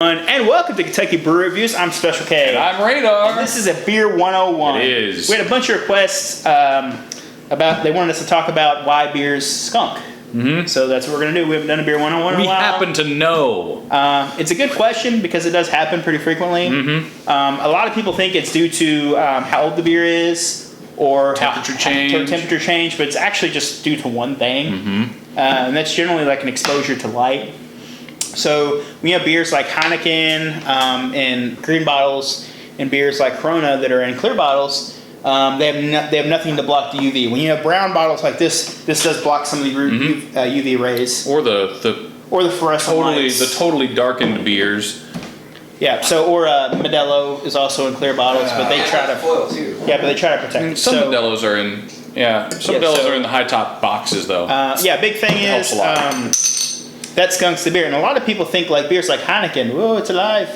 And welcome to Kentucky Brew Reviews. I'm Special K. And I'm Radar. And this is a Beer 101. It is. We had a bunch of requests they wanted us to talk about why Beers Skunk. Mm-hmm. So that's what we're going to do. We haven't done a Beer 101 in a while. We happen to know. It's a good question because it does happen pretty frequently. Mm-hmm. A lot of people think it's due to how old the beer is or temperature change, but it's actually just due to one thing. Mm-hmm. And that's generally like an exposure to light. So we have beers like Heineken in green bottles and beers like Corona that are in clear bottles. They have nothing to block the UV. When you have brown bottles like this does block some of the UV rays. Or the fluorescent lights. The totally darkened beers. Yeah. So Modelo is also in clear bottles, but they try to foil too. Yeah, but they try to protect it. Some Modelos are in Modelos are in the high top boxes though. Big thing is that Skunk's the beer, and a lot of people think like beers like Heineken. Whoa, it's alive.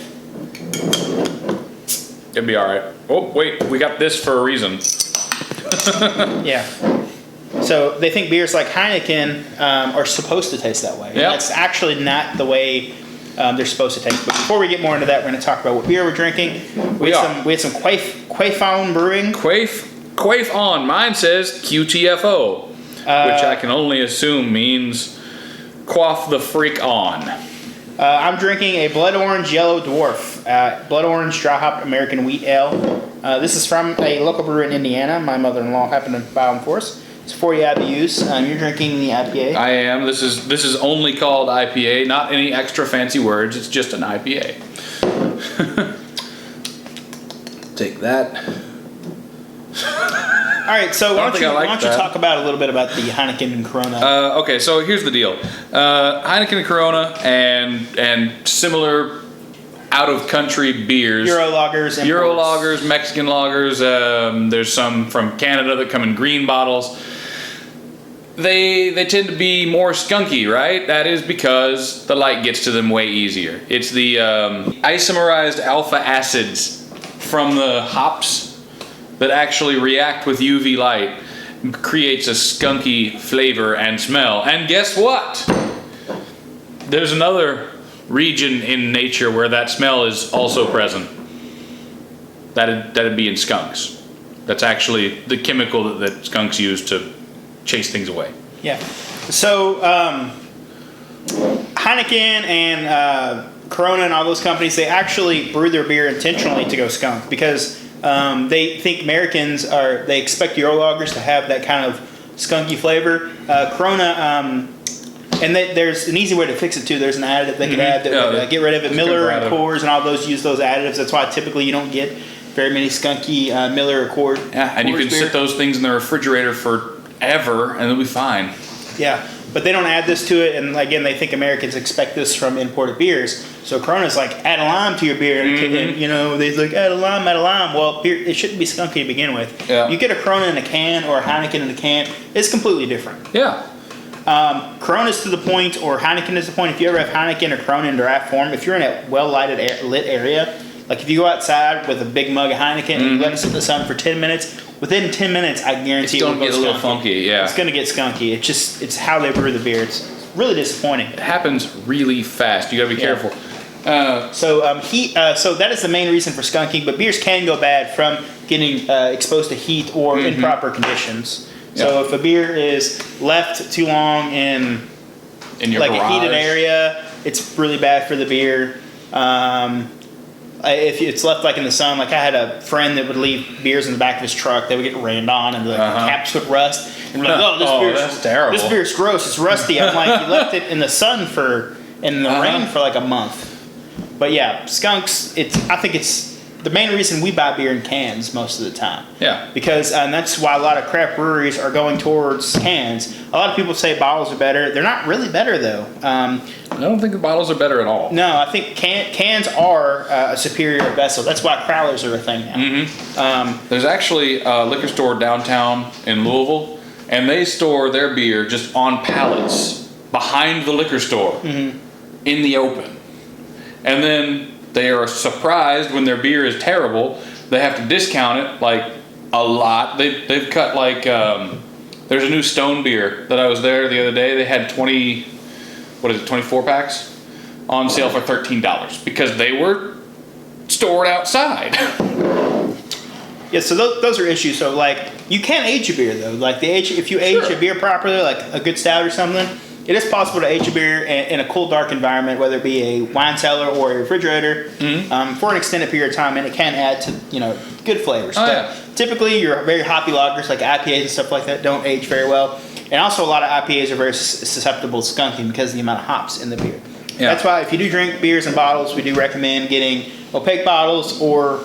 It'd be all right. Oh wait, we got this for a reason. Yeah. So they think beers like Heineken are supposed to taste that way. Yeah. That's actually not the way they're supposed to taste. But before we get more into that, we're going to talk about what beer we're drinking. We had some Quaif on Brewing. Quaif on. Mine says QTFO, which I can only assume means quaff the freak on. I'm drinking a Blood Orange Yellow Dwarf, Blood Orange Dry Hopped American Wheat Ale. This is from a local brewery in Indiana. My mother-in-law happened to buy them for us. It's 40 IBUs. You're drinking the IPA. I am. This is only called IPA, not any extra fancy words. It's just an IPA. Take that. All right, so why don't you talk about a little bit about the Heineken and Corona? Okay, so here's the deal. Heineken and Corona and similar out-of-country beers. Euro lagers, Mexican lagers. There's some from Canada that come in green bottles. They tend to be more skunky, right? That is because the light gets to them way easier. It's the isomerized alpha acids from the hops that actually react with UV light, creates a skunky flavor and smell. And guess what? There's another region in nature where that smell is also present. That'd be in skunks. That's actually the chemical that skunks use to chase things away. Yeah. So Heineken and Corona and all those companies, they actually brew their beer intentionally to go skunk because they think Americans they expect Euro lagers to have that kind of skunky flavor. Corona, and there's an easy way to fix it too. There's an additive they can add that would get rid of it. Miller and Coors and all those use those additives. That's why typically you don't get very many skunky Miller or Coors. Yeah, and you can sit those things in the refrigerator forever and they'll be fine. Yeah, but they don't add this to it, and again, they think Americans expect this from imported beers. So Corona's like, add a lime to your beer, and they're like, add a lime. Well, beer, it shouldn't be skunky to begin with. Yeah. You get a Corona in a can or a Heineken in a can, it's completely different. Yeah. Corona's to the point, or Heineken is the point, if you ever have Heineken or Corona in draft form, if you're in a well-lit area, like if you go outside with a big mug of Heineken and you let it sit in the sun for 10 minutes, within 10 minutes, I guarantee it's going to get a little funky. Yeah, it's going to get skunky. It's how they brew the beer. It's really disappointing. It happens really fast. You got to be careful. So that is the main reason for skunking. But beers can go bad from getting exposed to heat or improper conditions. So if a beer is left too long in your like garage, a heated area, it's really bad for the beer. If it's left like in the sun, like I had a friend that would leave beers in the back of his truck, they would get rained on and the caps would rust. And we're like, that's terrible. This beer's gross. It's rusty. I'm like, you left it in the sun in the rain for like a month. But yeah, skunks. I think it's the main reason we buy beer in cans most of the time. Yeah. Because and that's why a lot of craft breweries are going towards cans. A lot of people say bottles are better. They're not really better though. I don't think the bottles are better at all. No, I think cans are a superior vessel. That's why crowlers are a thing now. Mm-hmm. There's actually a liquor store downtown in Louisville, and they store their beer just on pallets behind the liquor store in the open. And then they are surprised when their beer is terrible. They have to discount it like a lot. They've cut like there's a new Stone beer that I was there the other day. They had 24 packs on sale for $13 because they were stored outside. Yeah, so those are issues. So like you can age a beer though. Like if you age a beer properly, like a good stout or something, it is possible to age a beer in a cool, dark environment, whether it be a wine cellar or a refrigerator, for an extended period of time, and it can add to good flavors. But typically, your very hoppy lagers like IPAs and stuff like that don't age very well, and also a lot of IPAs are very susceptible to skunking because of the amount of hops in the beer. Yeah. That's why if you do drink beers in bottles, we do recommend getting opaque bottles or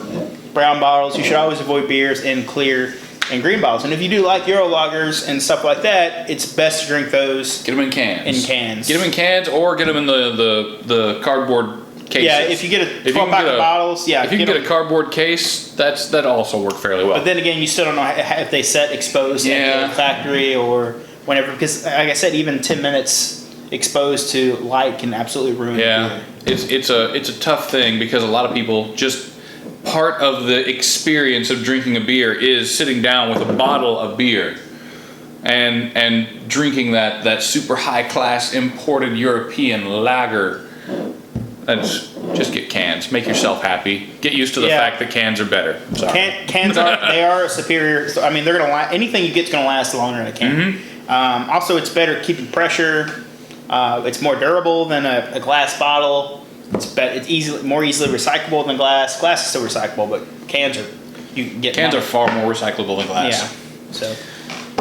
brown bottles. You should always avoid beers in clear and green bottles. And if you do like Euro lagers and stuff like that, it's best to drink those. Get them in cans. Get them in cans or get them in the cardboard cases. Yeah, if you get a 12-pack of bottles, yeah. If you can get a cardboard case, that also work fairly well. But then again, you still don't know if they set exposed at the factory or whenever. Because like I said, even 10 minutes exposed to light can absolutely ruin beer. It's a tough thing because a lot of people just part of the experience of drinking a beer is sitting down with a bottle of beer and drinking that super high class imported European lager. That's just get cans. Make yourself happy. Get used to the fact that cans are better. Cans are superior. So, I mean, they're gonna anything you get's gonna last longer in a can. Also, it's better keeping pressure. It's more durable than a glass bottle. It's more easily recyclable than glass. Glass is still recyclable, but cans are far more recyclable than glass. Yeah. So,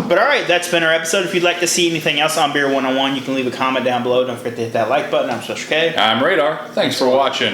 but all right, that's been our episode. If you'd like to see anything else on Beer 101, you can leave a comment down below. Don't forget to hit that like button. I'm Special K. I'm Radar. Thanks for watching.